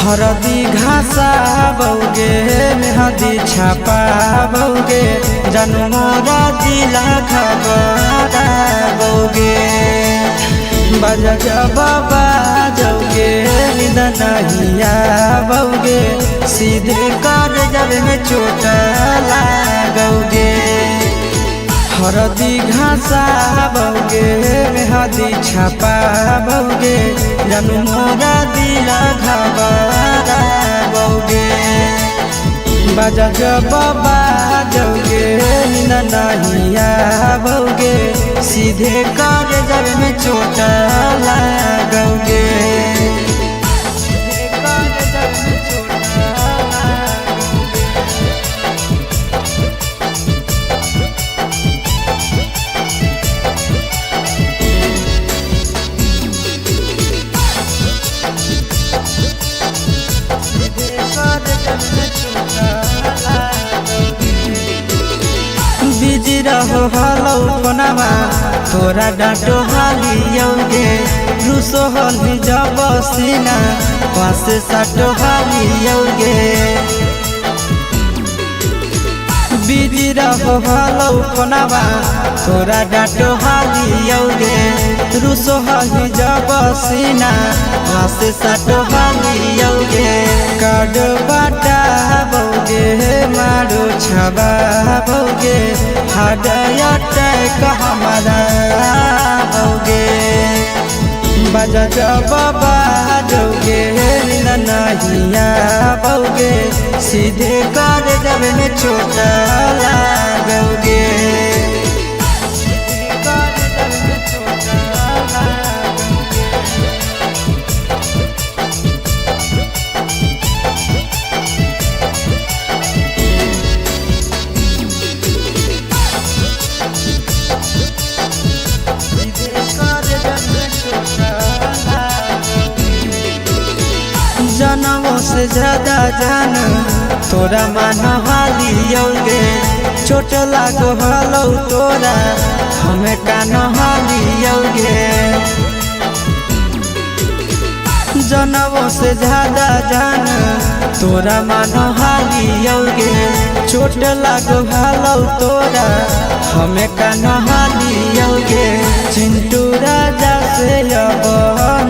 हरदी घासा बौगे मेहदी छापा बौगे जनमोरा दिला खबरा बौगे बजा बाबा जौगे निदनहिया बौगे सीधे कर जब में चोट लागोगे। हरदी घासा बौगे मेहदी छापा बौगे जनमोरा दिला घबरा बौगे बजा बाबा जौगे नहिया बौगे सीधे कर जब में चोट लागोगे। बिजी रहो हलो कोनावा तोरा डांटो हालियोगे रूसो हली जब सीना पास साटो हालियोगे। बिजी रहो हलो कोनावा तोरा डांटो हालियोगे रूसो हली जब सीना पास साटो हालियोगे। काड बाटा बौगे मारो छबा बौगे हाडया टैक हमारा बौगे बजा बाबा जौगे नहिया बौगे सीधे कर जब में चोट लागोगे। जनमों से ज्यादा जान तोरा मान हालियोगे चोट लागो हलो तोरा हमें कान हालियोगे। जनमों से ज्यादा जान तोरा मान हालियोगे चोट लागो हलो तोरा हमें कान हालियोगे। चिंटू राजा से अब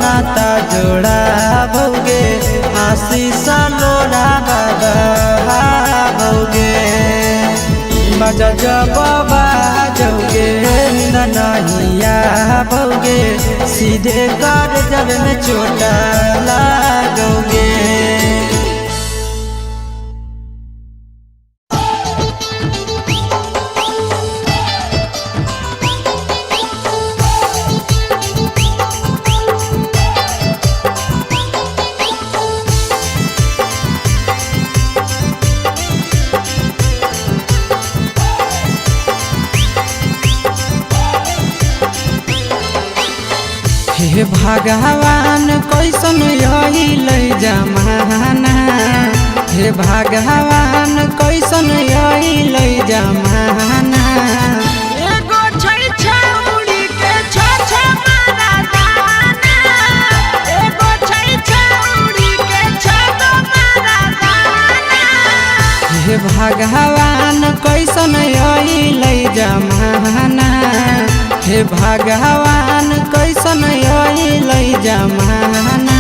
नाता जोड़ा बौगे आशीष लोड़ा बाबा बौगे बजा बाबा जौगे नहिया बौगे सीधे कर जब में चोट लागोगे। हे भगवान कैसन यही जमाना हे भगवान कैसन यही जमाना। एगो छै छौड़ी के छ मारा दाना एगो छै छौड़ी के छ मारा दाना। हे भगवान कैसन यही जमाना हे भगवान कैसन यही जमाना।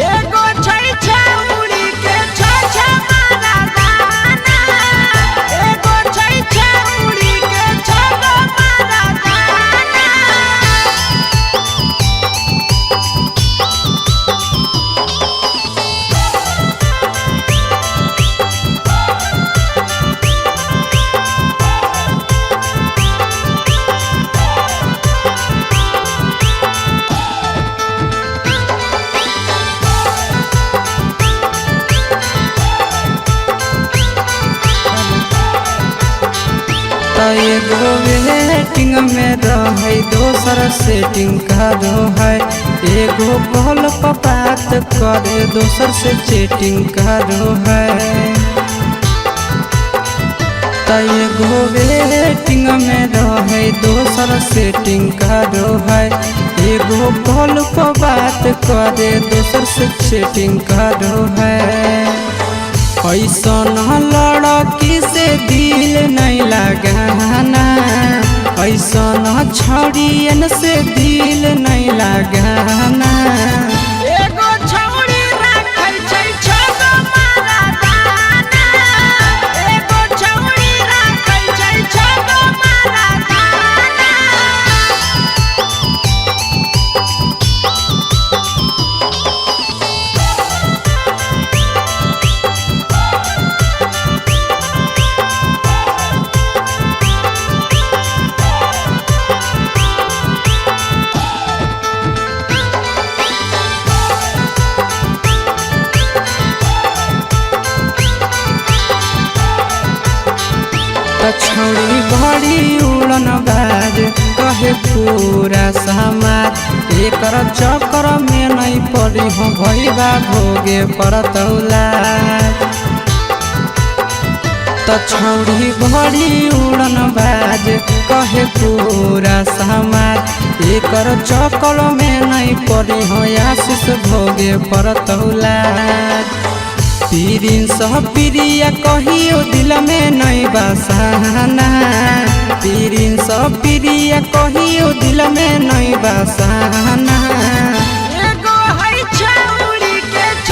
एगो छै छौड़ी के छ मारा दाना एगो छै छौड़ी के छ मारा दाना। एगो वेटिंग में रहे दोसर सेटिंग करो है एगो कॉल पर बात करे दोसर से चैटिंग करो है। एगो वेटिंग में रहे दोसर सेटिंग करो है एगो कॉल पर बात करे दोसर से चैटिंग करो है। ऐसन लड़की से दिल नहीं लगाना, ऐसन छड़ियन से दिल नहीं लगाना। एगो छौड़ी राखै छै छगो मारा दाना, एगो छौड़ी राखै छै छगो मारा दाना। छौड़ी बड़ी उड़न बाज कहे पूरा समाज, एकर चक्कर में नहीं पड़ी हो भैया भोगे पड़तौला। छौड़ी बड़ी उड़न बाज कहे पूरा समाज, एकर चक्कर में नहीं पड़ी हो आशीष भोगे पड़तौला। पीरिन सह प्रिया कहियो दिल में नहीं बसाना, पीरिन सह प्रिया कहियो दिल में नहीं बसाना। एगो है छौड़ी के छ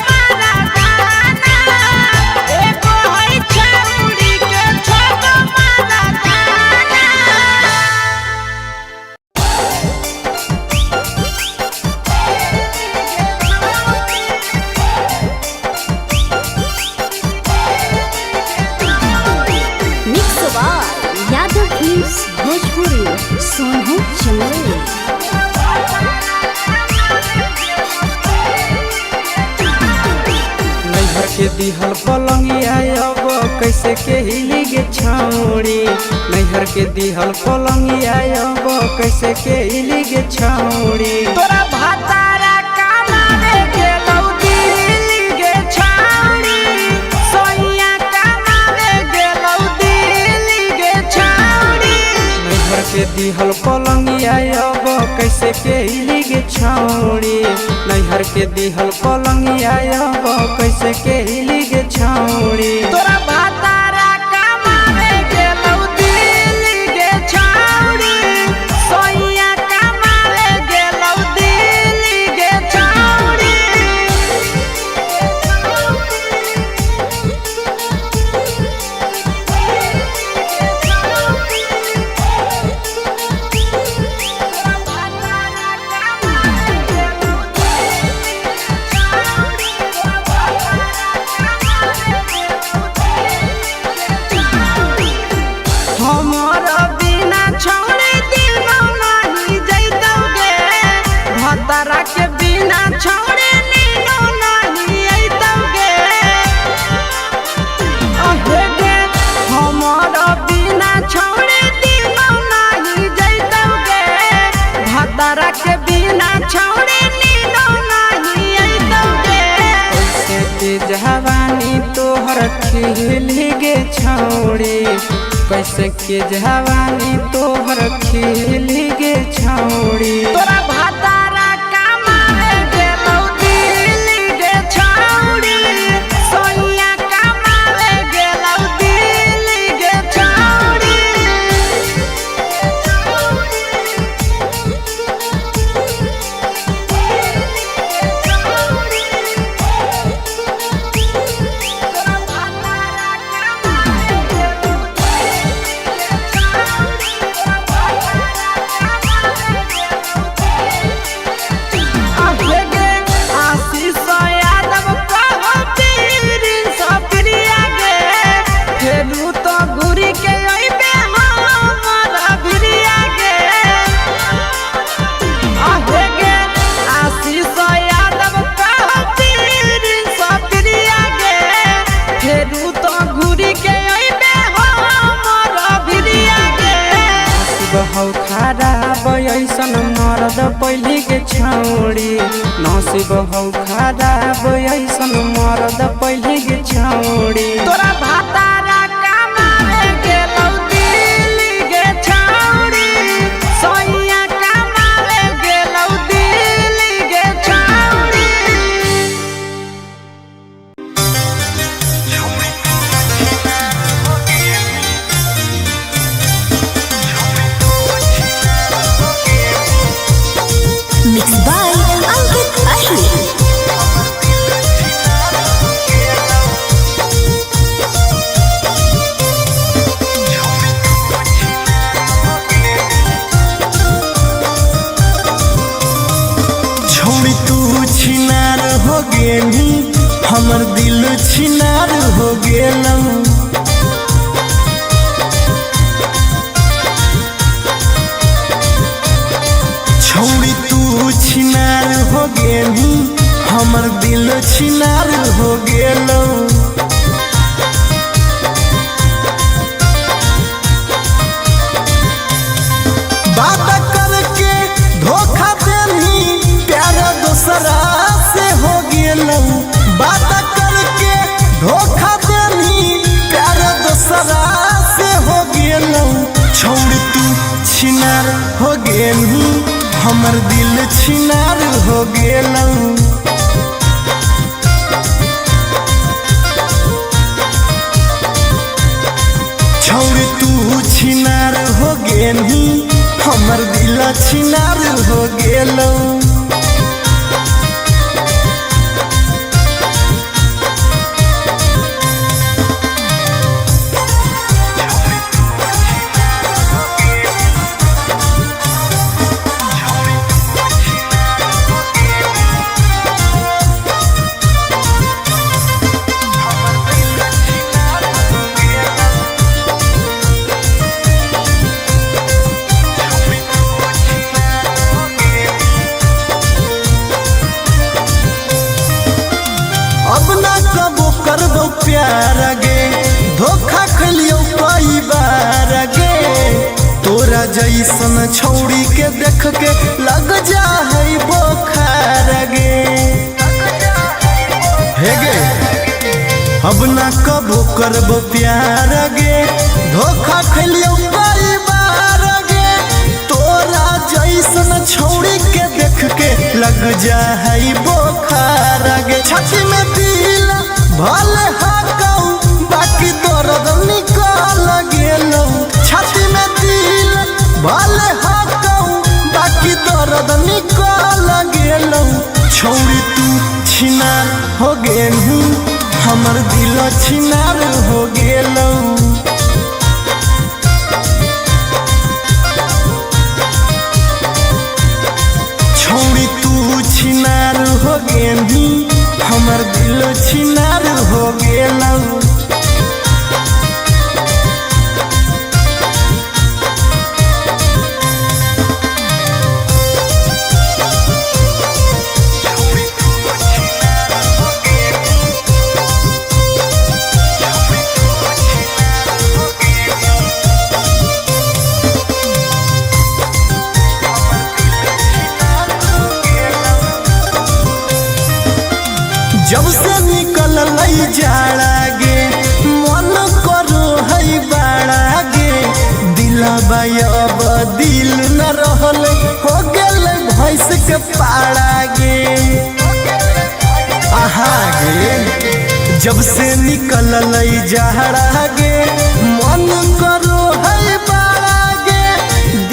मारा दाना, एगो है छौड़ी के छगो मारा दाना। यादव फिल्म्स भोजपुरी सोनू चंदेल। नैहर के दिहल पलंगिया अब कैसे के हिली गे छौड़ी, नैहर के दिहल पलंगिया अब कैसे के हिली गे छौड़ी। तोरा भातारा कमावे गेलौ दिल्ली गे छौड़ी, सोइया कमावे गेलौ दिल्ली गे छौड़ी। नैहर के दिहल पलंगिया अब कैसे के हिली गे छौड़ी, नैहर के दिहल पलंगिया अब कैसे के हिली गे छौड़ी। तोरा भातारा कमावे गेलौ दिल्ली गे छौड़ी, सोइया कमावे गेलौ दिल्ली गे छौड़ी। हमर बिना छौड़ी दिनो नहीं जैतौगे, भतरा के बिना छौड़ी नीनो नहीं अइतौगे। अहे गे हमर बिना छौड़ी दिनो नहीं जैतौगे, भतरा के बिना छौड़ी नीनो नहीं अइतौगे। कैसे के जवानी तोहर खिली गे छौड़ी, कैसे के जवानी तोहर खिली गे छौड़ी। तोरा भातारा कमावे गेलौ दिल्ली गे छौड़ी, सोइया कमावे गेलौ दिल्ली गे छौड़ी। बहौ खराब ऐसन मरद पहली के छौड़ी, नसीब हौ खराब ऐसन मरद पहली के छौड़ी। तोरा भातारा कमावे गेलौ दिल्ली गे छौड़ी, सोइया कमावे गे गेनी हमर दिल छिनार हो गेलौ। छौड़ी तू छिनार हो गेनी हमर दिल छिनार हो गेलौ। बात करके धोखा देनी प्यार दूसरा से हो गेलौ। बात करके धोखा देनी प्यार दूसरा से हो गेलौ। छौड़ी तू छिनार हो गेनी हमर दिल छिनार हो गेलौ। छौड़ी तू छिनार हो गेनी हमर दिल छिनार हो गेलौ। अब ना कबो करबो प्यार गे धोखा खलियो कई बार गे। तोरा जैसन छौड़ी के देख के लग जा है बोखार गे। हे गे अब ना कबो करबो प्यार गे धोखा खलियो कई बार गे। तोरा जैसन छौड़ी के देख के लग जा है बोखार गे। छाती में दिल भले हाकौ बाकी दर्द निकल गेलौ। छाती में दिल भले हाकौ बाकी दर्द निकल गेलौ। छौड़ी तू छिनार हो गेलू हमर दिल छिनार हो गेलौ। छौड़ी तू छिनार हो गेनी हमर दिल छिनार हो गेलौ। जब से निकल लई जाड़ा गे मन करो है बाड़ा गे। दिलबा अब दिल न रहल हो गेल भैंस के पाड़ा गे। आहा गे जब से निकल लई जाड़ा गे मन करो है बाड़ा गे।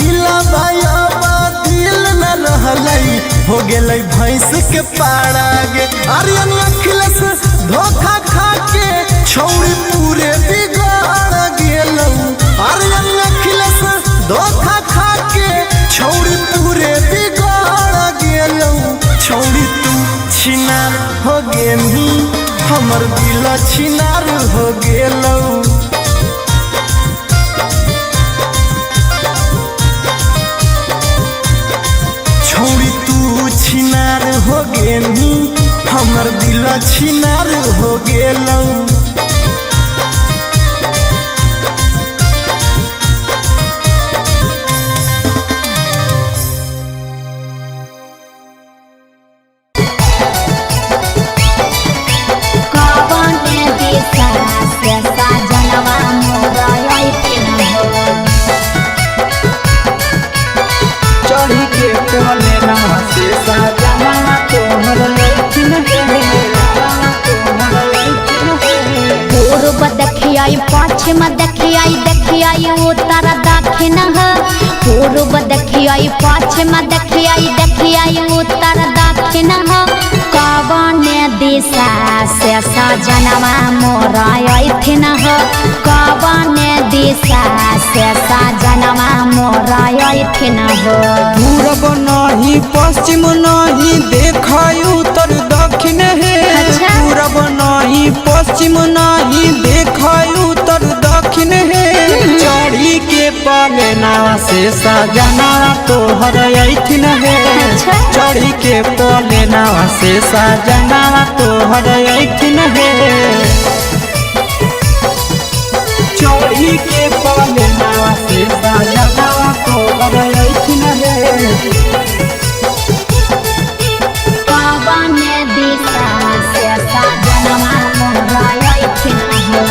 दिलबा अब दिल न रहल हो गेलै भैंस के पाड़ा गे। आर्यन अखिलेश धोखा खा के छौड़ी पूरे बिगाड़ गेलौ। आर्यन अखिलेश धोखा खा के छौड़ी पूरे बिगाड़ गेलौ। छौड़ी तू छिनार हो गेनी हमर दिल छिनार हो गेलौ। छौड़ी तू छिनार हो गेनी हमर दिल छिनार हो गेलौ। चढ़ी के कोले नवा से साजना तोहर लैकिन पूर्व देखियाई पश्चिम देखियाई उत्तर दक्षिण पूर्व देखियाई पश्चिम देखियाई उत्तर दक्षिण कवन दिशा से सजनवा मोरा अइथिन कवन दिशा से सजनवा मोरा अइथिन पूरब नहीं पश्चिम नहीं देखाई उत्तर दक्षिण है पश्चिम नहीं देख उत्तर दक्षिण है चढ़ी के पलेना से सजना तोहर ऐठिन है चढ़ी के पलेना से सजना तोहर ऐठिन है चोरी के पलेना से सजना तोहर ऐठिन है कवन दिशा से सजनवा मोरा ऐठिन है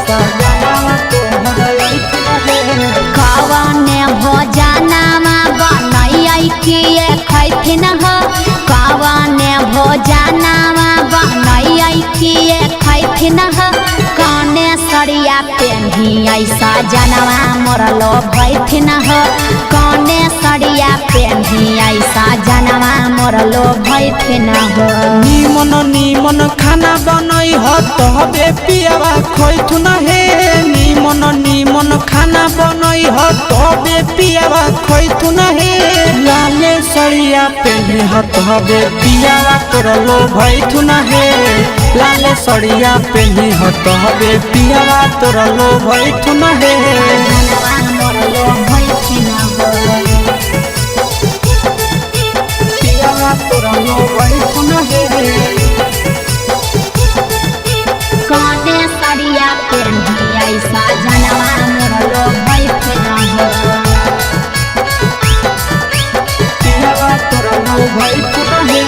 सजना तोहर ऐठिन है कवन भोजनमा बनैयै किए खैथिन ह कवन भोजनमा बनैयै किए खैथिन ह कने सरिया पेन्हियै सजनवा मोर लो भैथिन ह कने सरिया पेन्हियै सजनवा मोर लो भैथिन ह निमन निमन खाना बनई ह तबे पियावा खैथुन हे निमन निमन खाना बनई ह तबे पियावा खैथुन हे लाले सरिया पेन्हे ह तबे पियावा तोरलो भैथुन हे लाले सरिया पेन्हे ह तबे पियावा तोरलो भैथुन हे सजनवा मोर लो भैथिन ह पियावा तोरलो भैथुन हे कने सरिया पेन्हियै सजनवा मोर लो भैथिन ह पियावा तोरलो भैथुन हे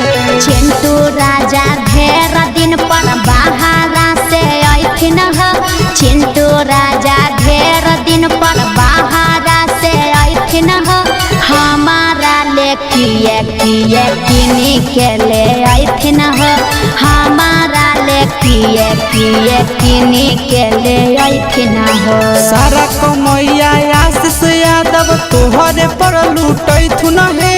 चिंटू राजा ढेर दिन पर बाहरा से ऐथिन ह चिंटू राजा ढेर दिन पर बाहरा से ऐथिन ह हमारा ले किए किए किनी के ले ऐथिन ह हमारा ले किए किए किनी के ले ऐथिन ह सारा कमैया आशीष यादव तोहरे पर लूटैथुन हे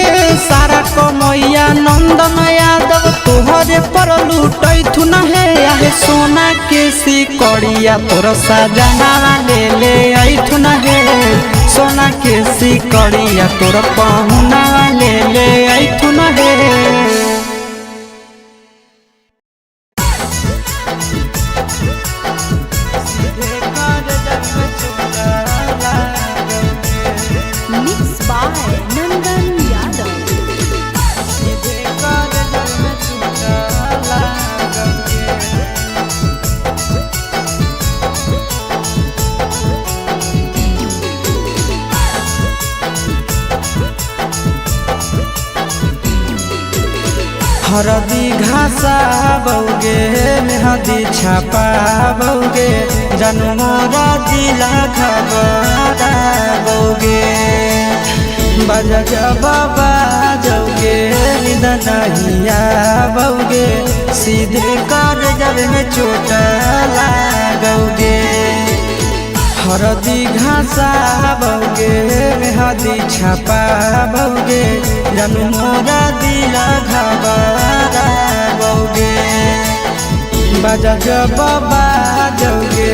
सारा कमैया नंदन यादव तोहरे पर लूटैथुन हे आहे सोना के सिकड़िया तोर सजना ले ऐथुन हे सोना के सिकड़िया तोर पहुना ले ऐथुन हे Mixed by Nandan Yadav. हरदी घासा बौगे मेहदी छापा बौगे जनमोरा जिला खबरा बौगे बजा बाबा जौगे निदनहिया बौगे सीधे कर जब में चोट लागोगे हरदी घासा बौगे मेहदी छापा बौगे जनमोरा दिला घबरा बौगे बजा बाबा जौगे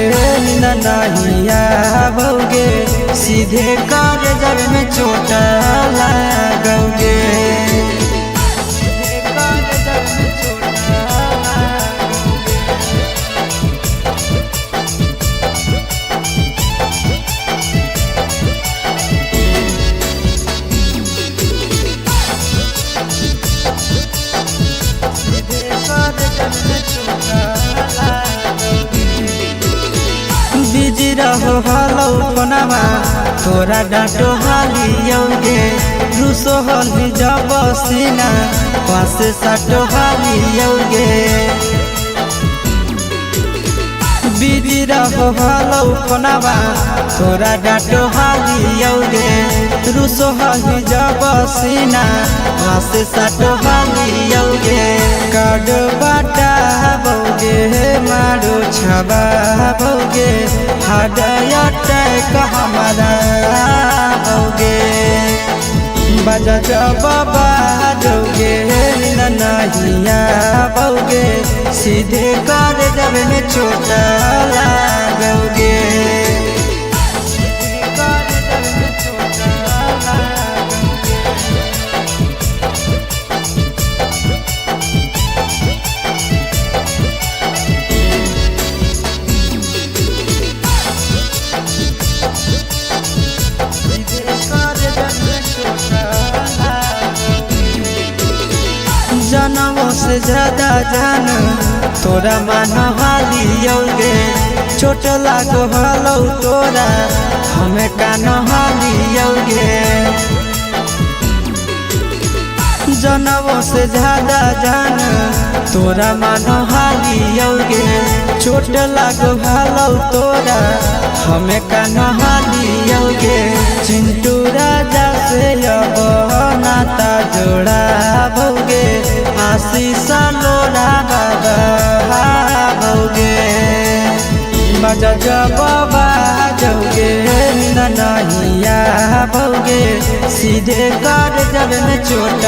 नहिया बौगे सीधे कर जब में चोट लागोगे बिजी रहो हलो कोनामा तोरा डाटो हालियोगे रूसो हली जब सीना पास साटो हालियोगे बिजी रहो हलो कोनामा तोरा डाटो हालियोगे रूसो हली जब सीना पास साटो हालियोगे काड बाटा बौगे मारो छबा बौगे हाडया टैक हमारा बौगे बजा बाबा जौगे नहिया बौगे सीधे कर जब में चोट लागोगे से ज्यादा जान तोरा मान हालियोगे चोट लागो हलो तोरा हमें कान हालियोगे जनवों से ज्यादा जान तोरा मान हालियोगे चोट लागो हलो तोरा हमें कान हालियोगे चिंटू राजा से अब नाता जोड़ा भोगे आशीष लोड़ा बाबा भोगे बजा जब बाजोगे ननहिया भोगे सीधे कर जब में चोट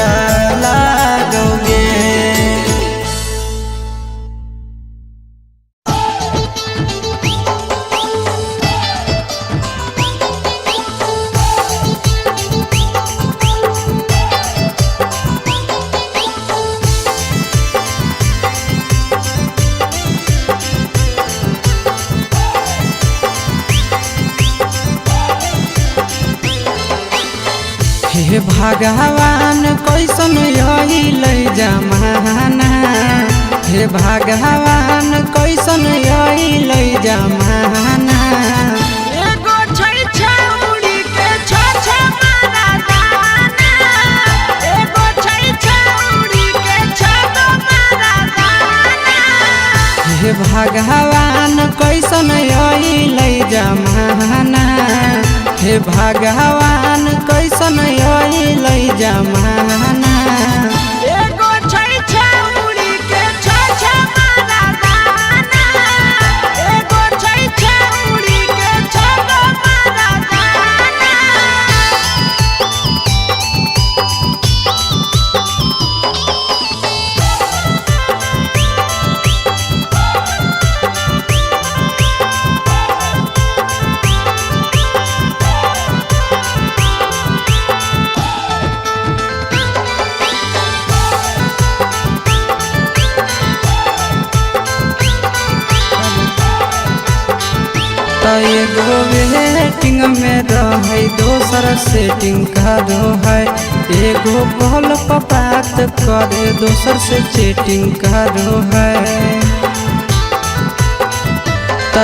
लागोगे। हे भगवान कैसन यही जमाना हे भगवान कैसन यही जमाना एगो छै छौड़ी के छ मारा दाना एगो छै छौड़ी के छ मारा दाना हे भगवान कैसन यही जमाना हे भगवान कैसन यही जमाना एगो छै छौड़ी के छ मारा दाना एगो छै छौड़ी के छ मारा दाना एगो वेटिंग में रहे दोसर सेटिंग करो है एगो कॉल पर बात करे दोसर से चैटिंग करो है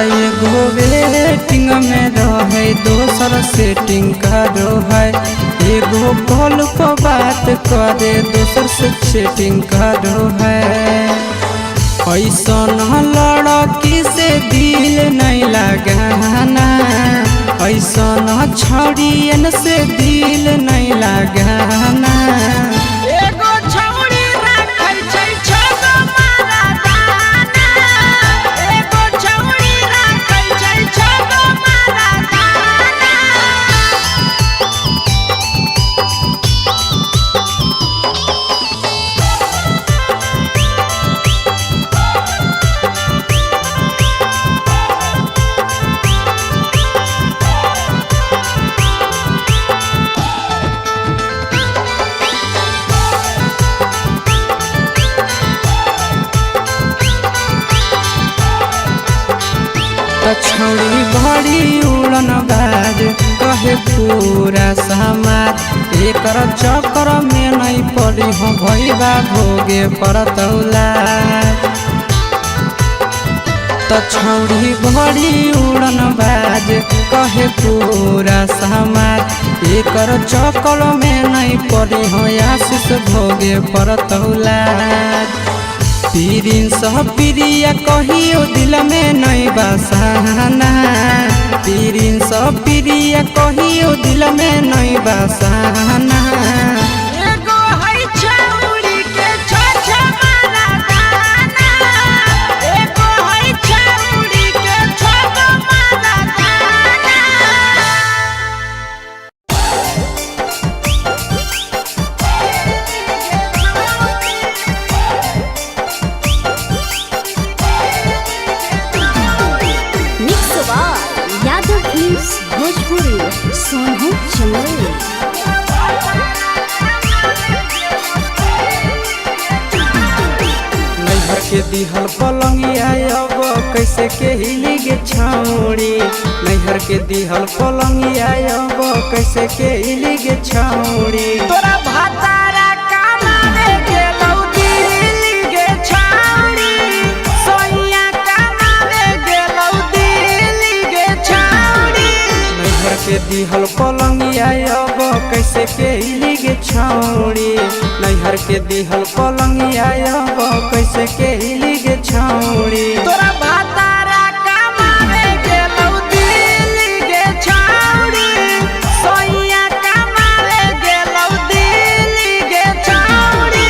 एगो वेटिंग में रहे दोसर सेटिंग करो है एगो कॉल पर बात करे दोसर से चैटिंग करो है ऐसन लड़की से दिल नहीं लगाना ऐसन छड़ियन से दिल नहीं लगाना एगो छौड़ी राखै छै छ मारा दाना एगो छौड़ी राखै छै छ मारा दाना छौड़ी बड़ी उड़न बाज कहे पूरा समाज एकर चक्कर में नहीं पड़ी हो भैया भोगे परतौला छौड़ी बड़ी उड़न बाज कहे पूरा समाज एकर चक्कर में नहीं पड़ी हो आशीष भोगे परतौला पीरिन सह प्रिया कहियो दिल में नहीं बसाना पीरिन सह प्रिया कहियो दिल में नहीं बसाना एगो है छौड़ी के छ मारा दाना एगो है छौड़ी के छ मारा दाना यादव फिल्म्स भोजपुरी सोनू चंदेल नैहर के दिहल पलंगिया अब कैसे के हिली गे छौड़ी नैहर के दिहल पलंगिया अब कैसे के हिली गे छौड़ी तोरा भातारा कामारे गेलौ दिल्ली दिहल पलंगिया अब कैसे के गे छौड़ी नैहर के दिहल पलंगिया अब कैसे के गे छौड़ी तोरा भातारा कमावे गेलौ दिल्ली गे छौड़ी सोइया कमावे गेलौ दिल्ली गे छौड़ी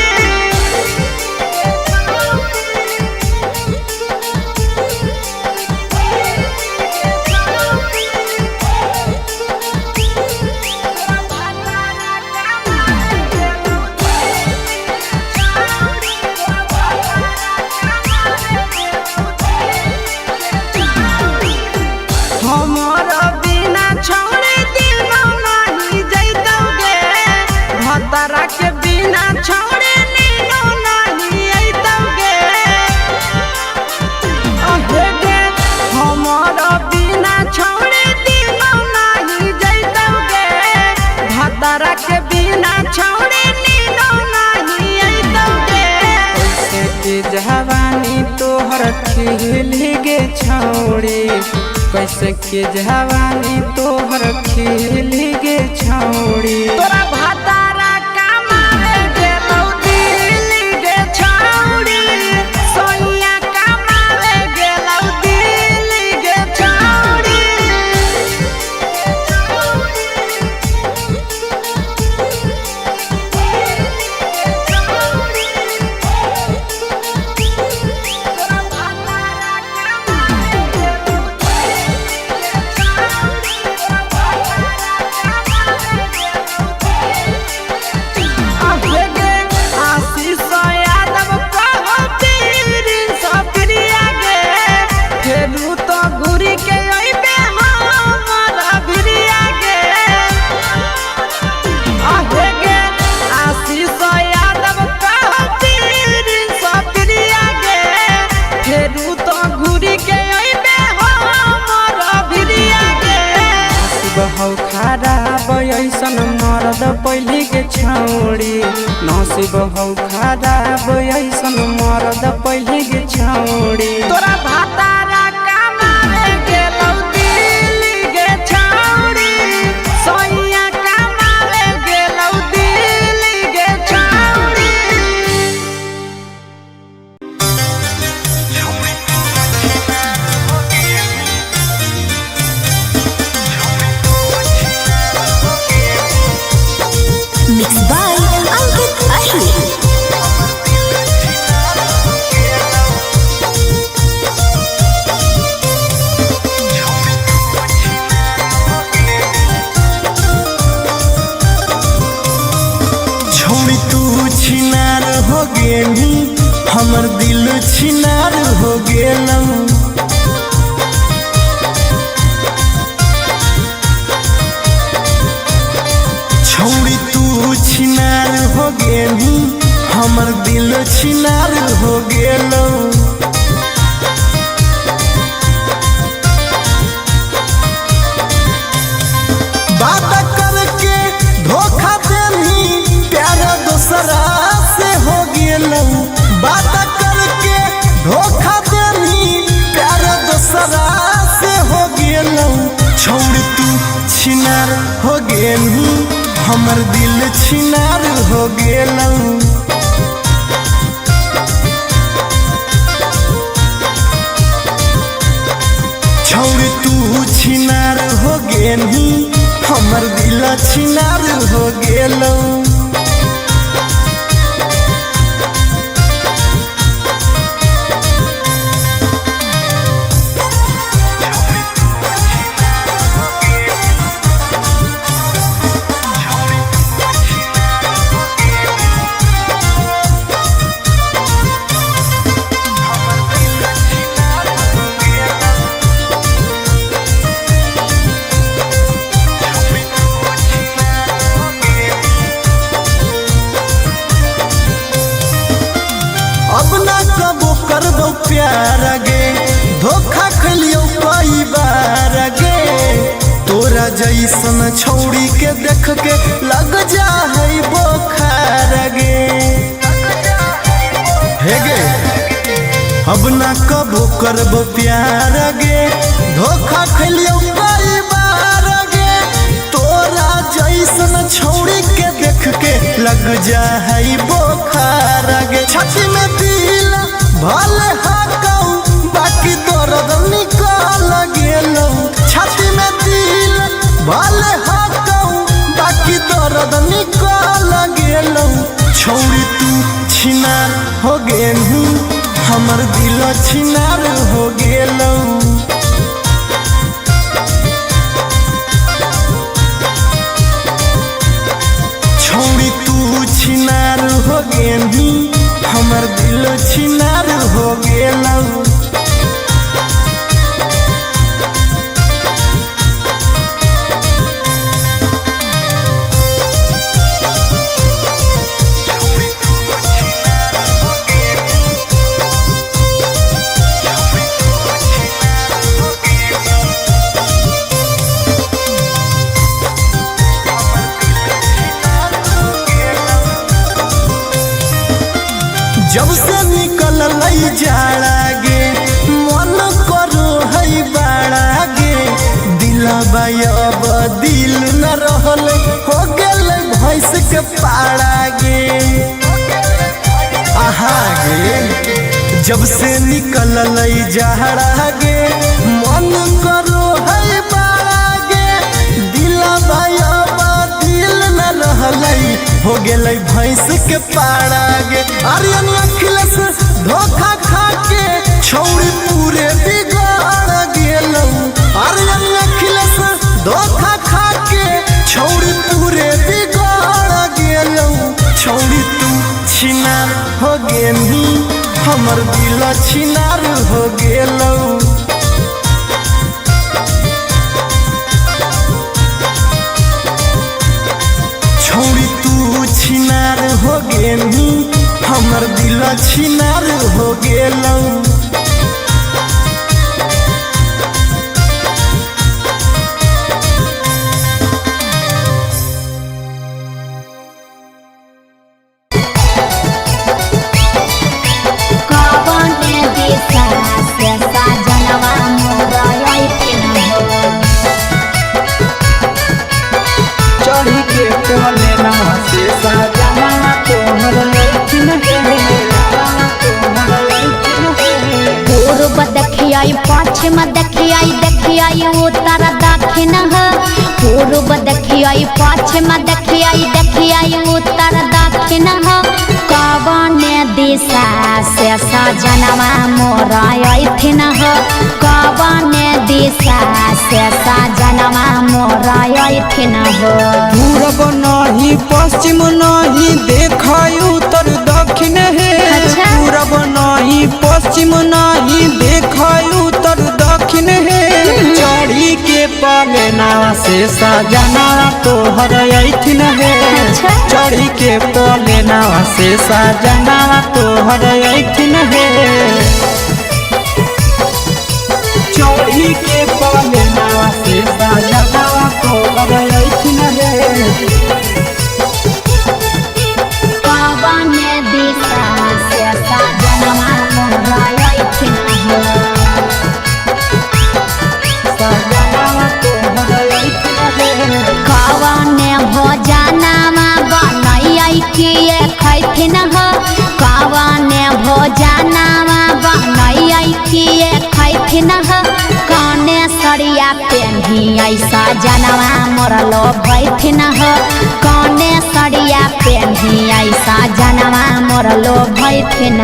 हमर बिना छौड़ी दिनो नहीं जैतौगे भतरा के बिना छौड़ी नीनो नहीं अइतौगे अहे गे हमर बिना छौड़ी दिनो नहीं जैतौगे भतरा के बिना छौड़ी नीनो नहीं अइतौगे कैसे के जवानी तोहर खिल गे छौड़ी कैसे के जवानी तोहर खिल गे छौड़ी तोरा भातारा कमावे गेलौ दिल्ली गे छौड़ी सोइया कमावे गेलौ दिल्ली गे छौड़ी आशीष यादव कहो पीरिन सप्रिया गे फेरू तो घुरी के अइबे हमरा भिरिया गे आहे गे आशीष यादव कहो पीरिन सप्रिया गे फेरू तो घुरी के अइबे हमरा भिरिया गे बहु खराब ऐसन मरद पहली के छौड़ी नसीब हौ खराब ऐसन मरद पहली के छौड़ी तोरा भातारा कमावे गेलौ दिल्ली गे छौड़ी सोइया कमावे गेलौ दिल्ली गे छौड़ी Mixed by Ankit Ahir. छोड़ी तू छिनार हो गेली हमर दिल छिनार हो गेलौ छोड़ी तू छिनार हो गेली हमर दिल छिनार हो गेलौ बात करके धोखा देनी प्यार दूसरा से हो गेलौ बात करके धोखा देनी प्यार दूसरा से हो गेलौ छोड़ तू छिनार हो गेली हमर दिल छिनार हो गेलौ छोड़ तू छिनार हो गेली हमर दिल छिनार हो गेलौ अब ना कबो करबो प्यार गे धोखा खलियो कई बार गे तोरा जैसन छौड़ी के देख के लग जा है बोखार गे हे गे अब ना कबो करबो प्यार गे धोखा खलियो कई बार गे जैसन छौड़ी के देख के लग जा है बोखार गे। छाती में दिल भले हाकऊ बाकी दर्द निकाल गेलौ। छाती में दिल भले हाकऊ बाकी दर्द निकाल गेलौ। छौड़ी तू छिनार हो गेलू हमर दिल छिनार हो गेलौ। छौड़ी तू छिनार हो गेलू हमर दिल छिनार हो गेलौ। जब से निकल जाड़ा गे मन करो है बाड़ा गे। दिलबा अब दिल न रहल हो गेल भैंस के पाड़ा गे। आहा गे जब से निकल जाड़ा गे मन करो है बाड़ा गे। दिलबा अब दिल न रहल हो गेल भैंस के पाड़ा गे। आर्यन अखिलेश धोखा खा के छौड़ी पूरे बिगाड़ गेलौ। आर्यन अखिलेश धोखा खा के छौड़ी पूरे बिगाड़ गेलौ। छौड़ी तू छिनार हो गेली हमर दिल छिनार हो गेलौ। छौड़ी तू छिनार हो गेली हमर दिल छिनार हो गेलौ। चढ़ी के कोले ना से सजना तोहर लैथिन पूर्व देखियाई पश्चिम देखियाई देखियाई उत्तर दक्षिण पूर्व देखियाई पश्चिम देखियाई देखियाई उत्तर दक्षिण कवने दिशा से सजनवा मोर अइथिन कवने दिशा से सजनवा मोर अइथिन पूरब नहीं पश्चिम नहीं देखाई उत्तर दक्षिण है। अच्छा। पूरब नहीं पश्चिम नहीं देखाई उत्तर दक्षिण है। चढ़ी के पलेना से सजना तोहर अइथिन है। अच्छा। चढ़ी के पलेना से सजना तोहर अइथिन है। चढ़ी के पलेना से सजना तोहर अइथिन है। कवने दिशा से सजनवा मोर अइथिन कवने भोजनमा बनैयै किए खैथिन कवने भोजनमा बनैयै किए खैथिन कने सरिया पेन्ही ऐसा जनवा मोर लो भैथिन कने सरिया पेन्ही ऐसा जनवा मोर लो भैथिन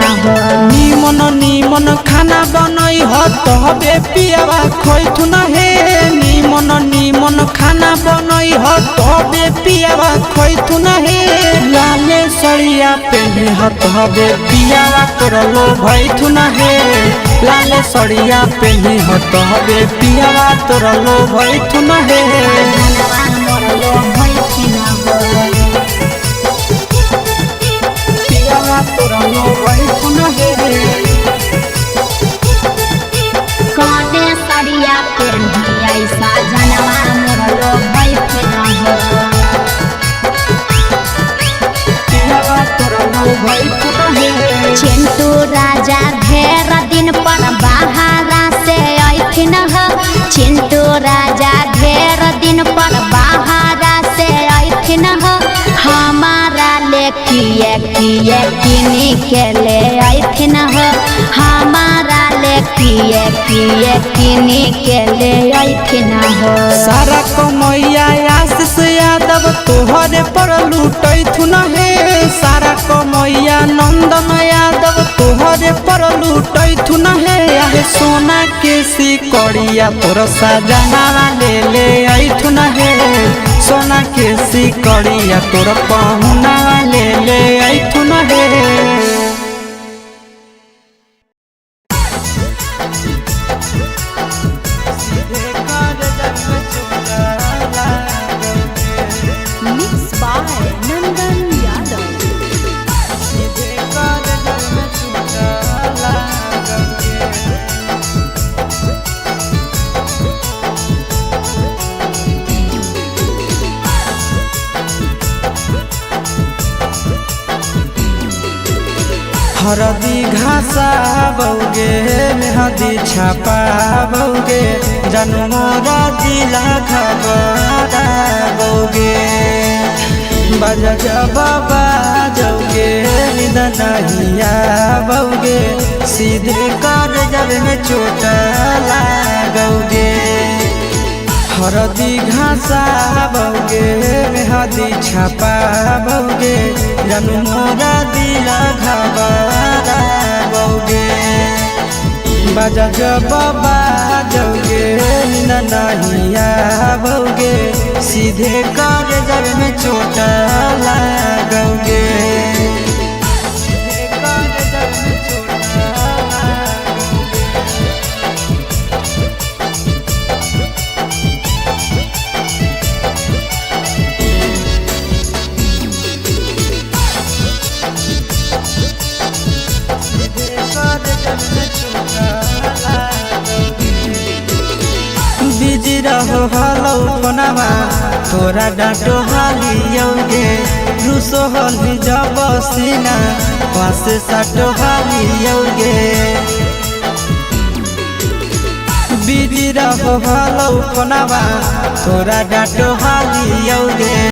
निमन निमन खाना बनई ह तबे पियावा खैथुन हे। निमन निमन खाना बनई ह तबे पियावा खैथुन हे। लाले सड़िया पेन्ही ह तबे पियावा तोरलो भैथुन हे। लाले सड़िया पेन्ही ह तबे पियावा तोरलो भैथुन हे। जनवा मोर लो भैथिन पियावा तोरलो भैथुन हे। कने सरिया पेन्ही ऐसा जनवा मोर लो भैथिन पियावा तोरलो भैथुन हे। चिंटू राजा ढेर दिन पर बाहरा से अइथिन चिंटू राजा ढेर दिन पर बाहरा से अइथिन किए किनी के ले अइथिन हो हमारा ले किए किनी के ले अइथिन हो। सारा कमैया आशीष यादव तोहरे पर लूटैथुन हे सारा कमैया नंदन यादव तोहरे पर लूटैथुन हे आहे सोना के सिकड़िया तोर सजना ले अइथुन हे सोना के सिकड़िया तोर पहुना ले अइथुन हे। Mixed by Nandan Yadav. हरदी घासा बौगे मेहदी छापा बौगे जनमोरा जिला खबरा बौगे बजा बाबा जौगे निदनहिया बौगे सीधे कर जब में चोट लागोगे। हरदी घासा बौगे मेहदी छापा बौगे जनमोरा दिला घबरा बौगे बजा बाबा जौगे नहिया बौगे सीधे कर जब में चोट लागोगे। बिजी रहो हलो कोनामा तोरा डांटो हालियोगे रूसो हली जब सीना पासे साटो हालियोगे। बिजी रहो हलो कोनामा तोरा डांटो हालियोगे